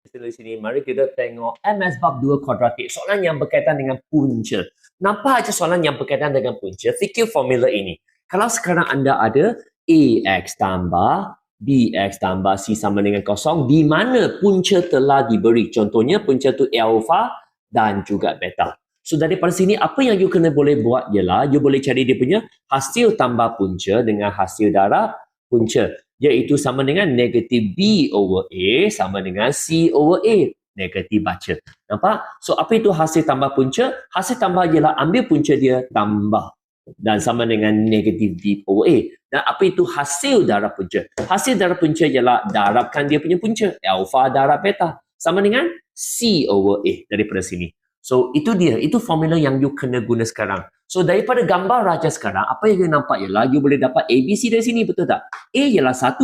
Di sini, mari kita tengok MS bab 2 kuadratik. Soalan yang berkaitan dengan punca. Nampak aja soalan yang berkaitan dengan punca. Fikir formula ini. Kalau sekarang anda ada AX tambah BX tambah C sama dengan kosong, di mana punca telah diberi. Contohnya punca tu alpha dan juga beta. So daripada sini, apa yang you kena boleh buat ialah, you boleh cari dia punya hasil tambah punca dengan hasil darab punca. Iaitu sama dengan negatif B over A sama dengan C over A. Negatif baca. Nampak? So, apa itu hasil tambah punca? Hasil tambah ialah ambil punca dia, tambah. Dan sama dengan negatif B over A. Dan apa itu hasil darab punca? Hasil darab punca ialah darabkan dia punya punca. Alpha darab beta. Sama dengan C over A daripada sini. So, itu dia. Itu formula yang you kena guna sekarang. So, daripada gambar raja sekarang, apa yang you nampak ialah you boleh dapat ABC dari sini, betul tak? A ialah 1.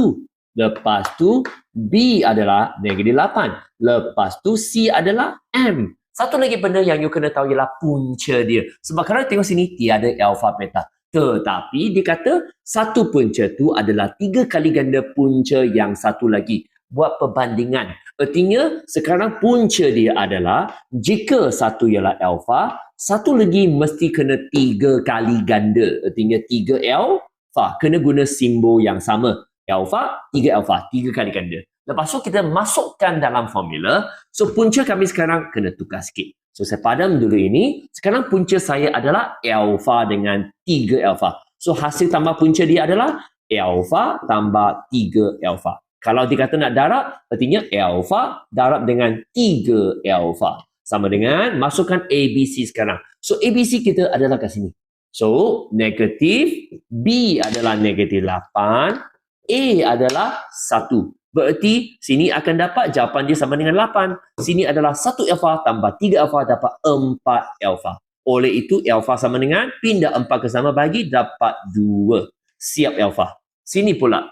Lepas tu, B adalah negatif 8. Lepas tu, C adalah M. Satu lagi benda yang you kena tahu ialah punca dia. Sebab kalau tengok sini, tiada alpha beta. Tetapi, dia kata, satu punca tu adalah 3 kali ganda punca yang satu lagi. Buat perbandingan. Artinya, sekarang punca dia adalah, jika satu ialah alpha, satu lagi mesti kena 3 kali ganda. Artinya 3 alpha. Kena guna simbol yang sama. Alpha, 3 kali ganda. Lepas tu kita masukkan dalam formula. So punca kami sekarang kena tukar sikit. So saya padam dulu ini. Sekarang punca saya adalah alpha dengan 3 alpha. So hasil tambah punca dia adalah alpha tambah 3 alpha. Kalau dikata nak darab, artinya alpha darab dengan 3 alpha. Sama dengan masukkan ABC sekarang. So ABC kita adalah kat sini. So negatif, B adalah negatif 8, A adalah 1. Berarti sini akan dapat jawapan dia sama dengan 8. Sini adalah 1 alpha tambah 3 alpha dapat 4 alpha. Oleh itu alpha sama dengan pindah 4 ke sama bagi dapat 2. Siap alpha. Sini pula.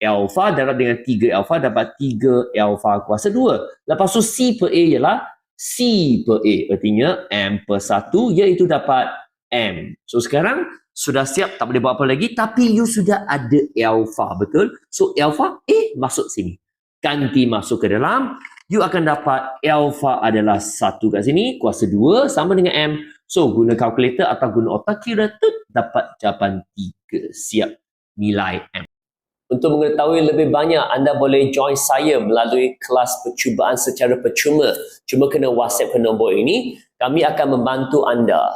Alpha darab dengan 3 alpha dapat 3 alpha kuasa 2. Lepas tu C per A ialah C per A. Artinya M per 1 iaitu dapat M. So sekarang sudah siap, tak boleh buat apa lagi. Tapi you sudah ada alpha, betul? So alpha A masuk sini. Ganti masuk ke dalam. You akan dapat alpha adalah 1 kat sini. Kuasa 2 sama dengan M. So guna kalkulator atau guna otak kira dapat jawapan 3. Siap nilai M. Untuk mengetahui lebih banyak, anda boleh join saya melalui kelas percubaan secara percuma. Cuma kena WhatsApp ke nombor ini. Kami akan membantu anda.